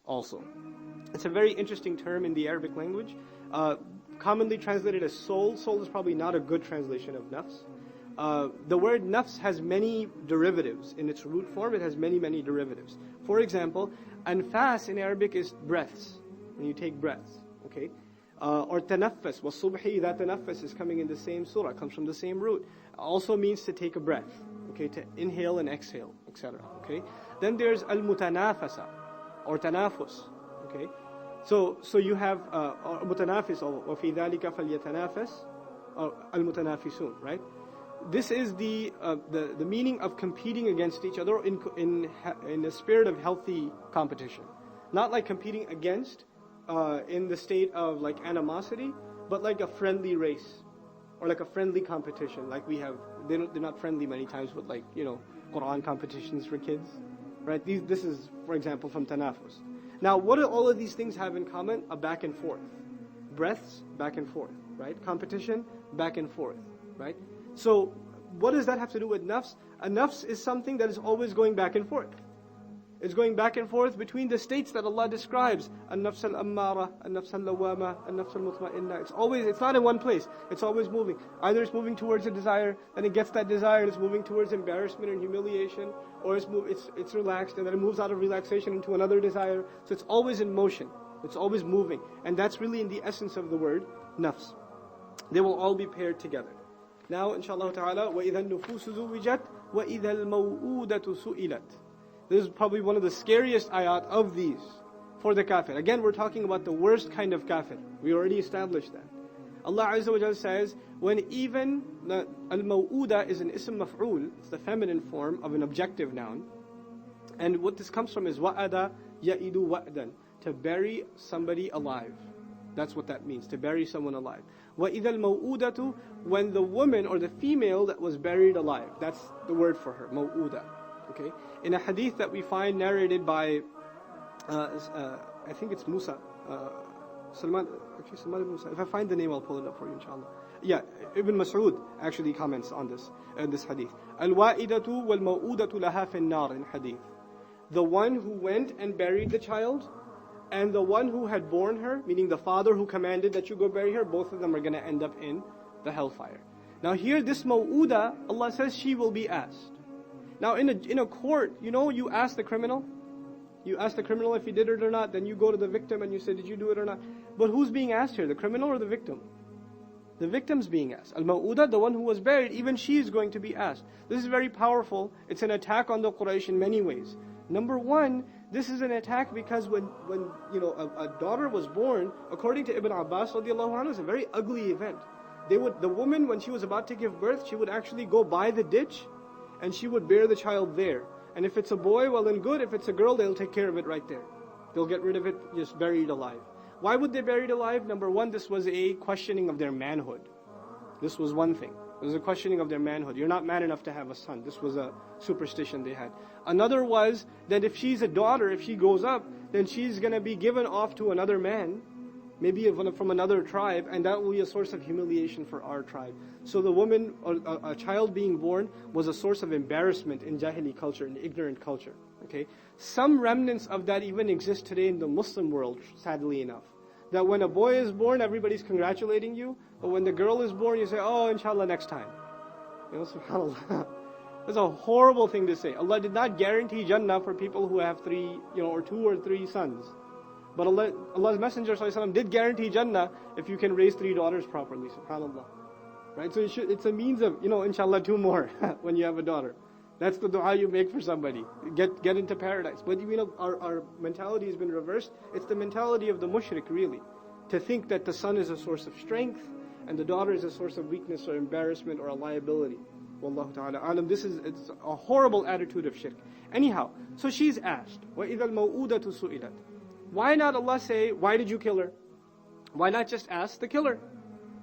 also. It's a very interesting term in the Arabic language. Commonly translated as soul. Soul is probably not a good translation of nafs. The word nafs has many derivatives. In its root form, it has many, many derivatives. For example, anfas in Arabic is breaths, when you take breaths, okay? Or tanaffas, was-subhi idha tanaffas is coming in the same surah, comes from the same root. Also means to take a breath, okay? To inhale and exhale, etc., okay? Then there's al-mutanafasa, or tanafus, okay? So you have mutanafis, or fi dhalika falyatanafas, or al-mutanafisun, right? This is the meaning of competing against each other in a spirit of healthy competition. Not like competing against in the state of like animosity, but like a friendly race or like a friendly competition. Like we have, they're not friendly many times, but like, Quran competitions for kids, right? This is, for example, from Tanafus. Now, what do all of these things have in common? A back and forth. Breaths, back and forth, right? Competition, back and forth, right? So, what does that have to do with nafs? A nafs is something that is always going back and forth. It's going back and forth between the states that Allah describes. An-nafs al-ammara, an-nafs al-lawama, an-nafs al-mutma'inna. It's not in one place. It's always moving. Either it's moving towards a desire, then it gets that desire, and it's moving towards embarrassment and humiliation, or it's relaxed, and then it moves out of relaxation into another desire. So it's always in motion. It's always moving. And that's really in the essence of the word, nafs. They will all be paired together. Now, inshallah ta'ala, وَإِذَا النُّفُوسُ زُوِّجَتْ وَإِذَا الْمَوْءُودَةُ سُئِلَتْ. This is probably one of the scariest ayat of these for the kafir. Again, we're talking about the worst kind of kafir. We already established that. Allah Azza wa Jalla says, when even al-maw'uda is an ism maf'ul, it's the feminine form of an objective noun. And what this comes from is wa'ada ya'idu wa'dan, to bury somebody alive. That's what that means, to bury someone alive. وَإِذَا الْمَوْءُودَةُ, when the woman or the female that was buried alive. That's the word for her, maw'uda. Okay? In a hadith that we find narrated by, I think it's Musa, Salman ibn Musa. If I find the name, I'll pull it up for you, inshallah. Yeah, Ibn Mas'ud actually comments on this hadith. Al-wa'idatu wal-maw'udatu laha fin nar in hadith. The one who went and buried the child, and the one who had born her, meaning the father who commanded that you go bury her, both of them are going to end up in the hellfire. Now here, this maw'uda, Allah says she will be asked. Now in a court, you ask the criminal. You ask the criminal if he did it or not, then you go to the victim and you say, did you do it or not? But who's being asked here, the criminal or the victim? The victim's being asked. Al-maw'uda, the one who was buried, even she is going to be asked. This is very powerful. It's an attack on the Quraysh in many ways. Number one, this is an attack because when a daughter was born, according to Ibn Abbas radiallahu anhu, it's a very ugly event. The woman, when she was about to give birth, she would actually go by the ditch and she would bear the child there. And if it's a boy, well and good. If it's a girl, they'll take care of it right there. They'll get rid of it, just bury it alive. Why would they bury it alive? Number one, this was a questioning of their manhood. This was one thing. It was a questioning of their manhood. You're not man enough to have a son. This was a superstition they had. Another was that if she's a daughter, if she grows up, then she's going to be given off to another man, maybe from another tribe, and that will be a source of humiliation for our tribe. So the woman, or a child being born, was a source of embarrassment in Jahili culture, in ignorant culture. Okay, some remnants of that even exist today in the Muslim world, sadly enough. That when a boy is born, everybody's congratulating you, but when the girl is born, you say, oh, inshallah, next time. SubhanAllah. That's a horrible thing to say. Allah did not guarantee Jannah for people who have three, or two or three sons. But Allah's Messenger ﷺ did guarantee Jannah if you can raise 3 daughters properly, SubhanAllah. Right? So it's a means of, inshallah, 2 more when you have a daughter. That's the dua you make for somebody. Get into paradise. But our mentality has been reversed. It's the mentality of the mushrik, really. To think that the son is a source of strength and the daughter is a source of weakness or embarrassment or a liability. Wallahu ta'ala alam. It's a horrible attitude of shirk. Anyhow, so she's asked, وَإِذَا الْمَوْءُودَةُ سُئِلَتْ. Why not Allah say, why did you kill her? Why not just ask the killer?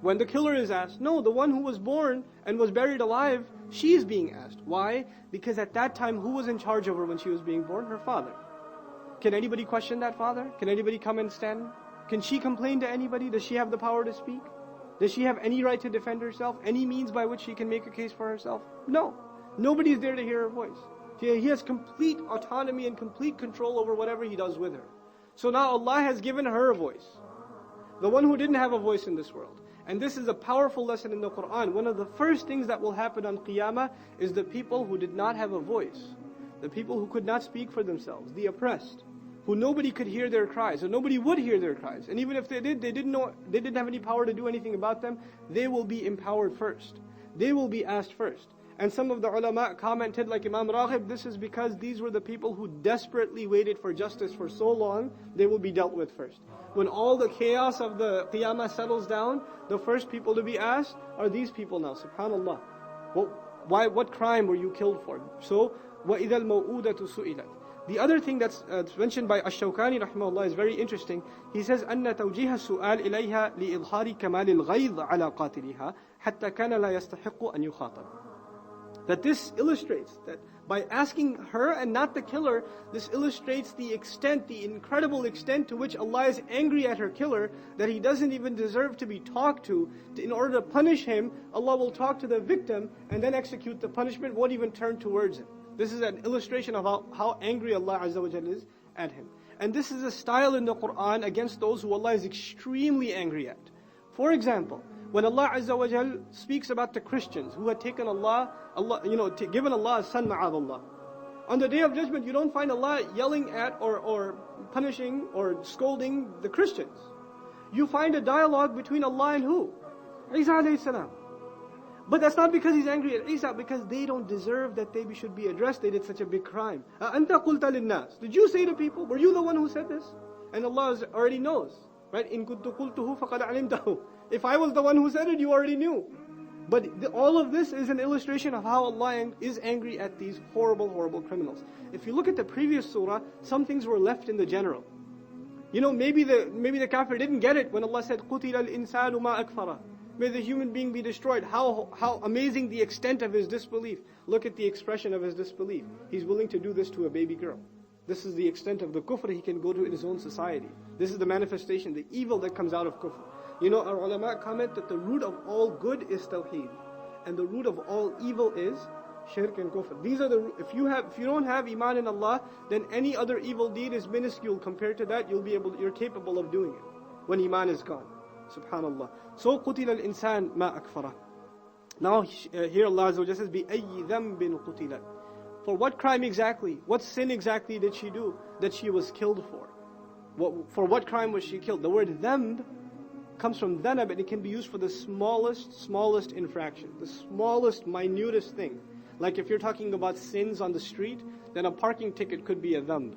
When the killer is asked, no, the one who was born and was buried alive, she is being asked. Why? Because at that time, who was in charge of her when she was being born? Her father. Can anybody question that father? Can anybody come and stand? Can she complain to anybody? Does she have the power to speak? Does she have any right to defend herself? Any means by which she can make a case for herself? No. Nobody is there to hear her voice. He has complete autonomy and complete control over whatever he does with her. So now Allah has given her a voice. The one who didn't have a voice in this world. And this is a powerful lesson in the Quran. One of the first things that will happen on Qiyamah is the people who did not have a voice. The people who could not speak for themselves. The oppressed. Who nobody could hear their cries. Or nobody would hear their cries. And even if they did, they didn't have any power to do anything about them. They will be empowered first. They will be asked first. And some of the ulama commented, like Imam Raghib, this is because these were the people who desperately waited for justice for so long, they will be dealt with first. When all the chaos of the Qiyamah settles down, the first people to be asked are these people now, subhanallah. What crime were you killed for? So, وَإِذَا الْمَوْءُودَةُ سُئِلَتْ. The other thing that's mentioned by Ash-Shawkani rahimahullah is very interesting. He says, أَنَّ تَوْجِيهَ السُّؤَالِ إِلَيْهَا لِإِظْهَارِ كَمَالِ الْغَيْظِ عَلَى قَاتِلِهَا حَتَّى كَانَ لَا يَسْتَحِقُّ أَنْ يُخَاطَبَ. That this illustrates that by asking her and not the killer, this illustrates the extent, the incredible extent to which Allah is angry at her killer, that he doesn't even deserve to be talked to. In order to punish him, Allah will talk to the victim and then execute the punishment, won't even turn towards him. This is an illustration of how angry Allah Azza wa Jalla is at him. And this is a style in the Quran against those who Allah is extremely angry at. For example, when Allah Azza wa Jal speaks about the Christians who had taken given Allah a son, ma'adallah. On the Day of Judgment, you don't find Allah yelling at or punishing or scolding the Christians. You find a dialogue between Allah and who? Isa alayhi salam. But that's not because He's angry at Isa, because they don't deserve that they should be addressed. They did such a big crime. أَأَنْتَ قُلْتَ لِلنَّاسِ. Did you say to people, were you the one who said this? And Allah already knows. Right? إِن كُنْتُ قُلْتُهُ فَقَدْ عَلِمْتَهُ. If I was the one who said it, you already knew. But all of this is an illustration of how Allah is angry at these horrible, horrible criminals. If you look at the previous surah, some things were left in the general. Maybe the kafir didn't get it when Allah said, قُتِلَ الْإِنسَانُ مَا أَكْفَرَهُ. May the human being be destroyed. How amazing the extent of his disbelief. Look at the expression of his disbelief. He's willing to do this to a baby girl. This is the extent of the kufr he can go to in his own society. This is the manifestation, the evil that comes out of kufr. Our ulama comment that the root of all good is tawheed, and the root of all evil is shirk and kufr. These are if you don't have iman in Allah, then any other evil deed is minuscule compared to that. You're capable of doing it when iman is gone. Subhanallah. So قُتِلَ الْإِنسَانِ مَا أَكْفَرَهُ. Now here Allah Azza wa Jalla says, بِأَيِّ ذَنْبٍ قُتِلَتْ. For what crime exactly? What sin exactly did she do that she was killed for? For what crime was she killed? The word dhanb comes from dhanab, and it can be used for the smallest infraction, the smallest, minutest thing. Like if you're talking about sins on the street, then a parking ticket could be a dhanb.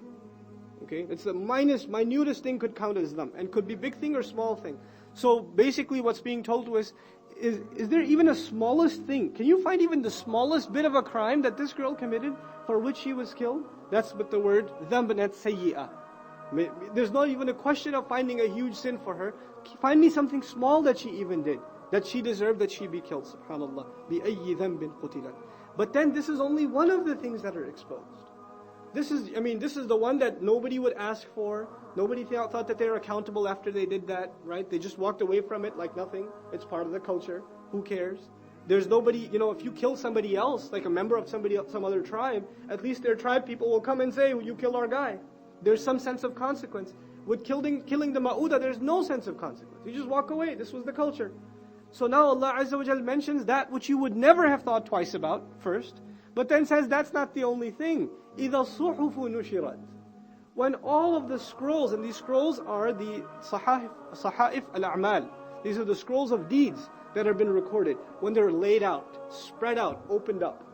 Okay, it's the minutest thing could count as dhanb, and could be big thing or small thing. So basically, what's being told to us is there even a smallest thing? Can you find even the smallest bit of a crime that this girl committed for which she was killed? That's what the word dhanb and sayyi'ah. There's not even a question of finding a huge sin for her. Find me something small that she even did, that she deserved that she be killed. Subhanallah. بِأَيِّ ذَنْبٍ قُتِلَتْ. But then this is only one of the things that are exposed. This is the one that nobody would ask for. Nobody thought that they were accountable after they did that, right? They just walked away from it like nothing. It's part of the culture. Who cares? There's nobody, if you kill somebody else, like a member of some other tribe, at least their tribe people will come and say, you killed our guy. There's some sense of consequence. With killing the ma'uda, there's no sense of consequence. You just walk away. This was the culture. So now Allah Azza wa Jal mentions that which you would never have thought twice about first, but then says that's not the only thing. إِذَا الصُّحُفُ نُشِرَتْ. When all of the scrolls, and these scrolls are the saha'if al-a'mal. These are the scrolls of deeds that have been recorded. When they're laid out, spread out, opened up.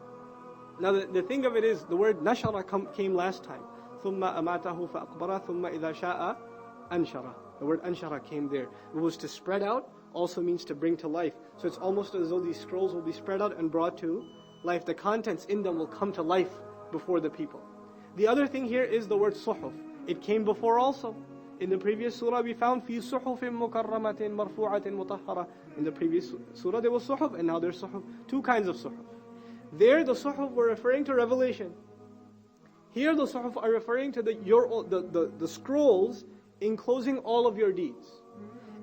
Now the thing of it is, the word nashara came last time. ثُمَّ أَمَاتَهُ فَأَقْبَرَ ثُمَّ إِذَا شَاءَ أَنشَرَ. The word anshara came there. It was to spread out, also means to bring to life. So it's almost as though these scrolls will be spread out and brought to life. The contents in them will come to life before the people. The other thing here is the word suhuf. It came before also. In the previous surah we found فِي صُحُفٍ مُكَرَّمَةٍ مَرْفُوعَةٍ مُطَهَّرَةٍ. In the previous surah there was suhuf, and now there's suhuf. Two kinds of suhuf. There the suhuf were referring to revelation. Here the suhuf are referring to the scrolls enclosing all of your deeds.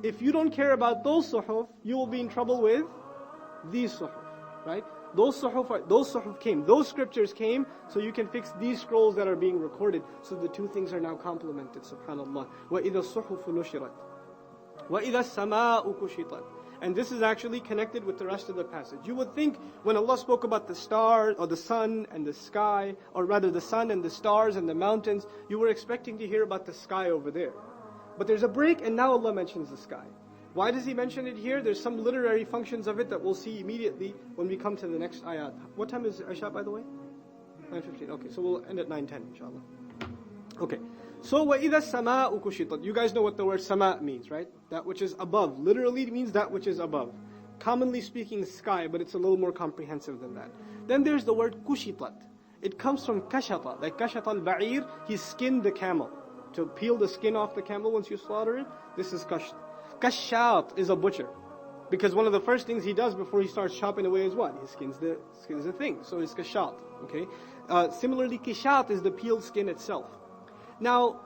If you don't care about those suhuf, you will be in trouble with these suhuf, right? those suhuf came, those scriptures came, so you can fix these scrolls that are being recorded. So the two things are now complemented, subhanAllah. وَإِذَا الصُّحُفُ نُشِرَتْ وَإِذَا السَّمَاءُ كُشِطَتْ. And this is actually connected with the rest of the passage. You would think when Allah spoke about the stars, or the sun and the sky, or rather the sun and the stars and the mountains, you were expecting to hear about the sky over there. But there's a break, and now Allah mentions the sky. Why does He mention it here? There's some literary functions of it that we'll see immediately when we come to the next ayat. What time is Isha, by the way? 9:15. Okay, so we'll end at 9:10, inshallah. Okay. So, وَإِذَا السَّمَاءُ كُشِطَتْ. You guys know what the word sama means, right? That which is above. Literally it means that which is above. Commonly speaking, sky, but it's a little more comprehensive than that. Then there's the word kushitat. It comes from kashata. Like kashat al-ba'ir, he skinned the camel. To peel the skin off the camel once you slaughter it, this is kasht. Kashat is a butcher. Because one of the first things he does before he starts chopping away is what? He skins the thing. So it's kashat. Okay. Similarly, kishat is the peeled skin itself. Now,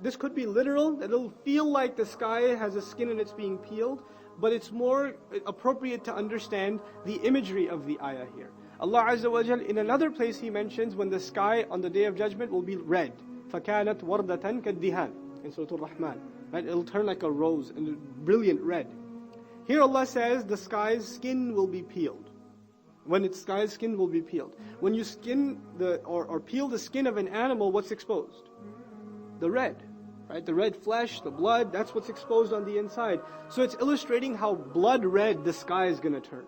this could be literal, that it'll feel like the sky has a skin and it's being peeled, but it's more appropriate to understand the imagery of the ayah here. Allah Azza wa Jal, in another place He mentions when the sky on the Day of Judgment will be red. فَكَانَتْ وَرْدَةً كَالدِّهَانِ in Surah Al-Rahman. Right? It'll turn like a rose, and brilliant red. Here Allah says the sky's skin will be peeled. When its sky's skin will be peeled. When you skin or peel the skin of an animal, what's exposed? The red. Right? The red flesh, the blood, that's what's exposed on the inside. So it's illustrating how blood red the sky is going to turn.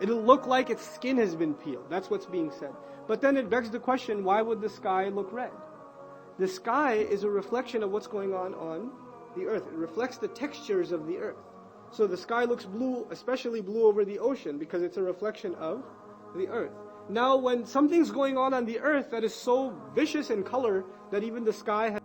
It'll look like its skin has been peeled. That's what's being said. But then it begs the question, why would the sky look red? The sky is a reflection of what's going on the earth. It reflects the textures of the earth. So the sky looks blue, especially blue over the ocean, because it's a reflection of the earth. Now when something's going on the earth that is so vicious in color that even the sky has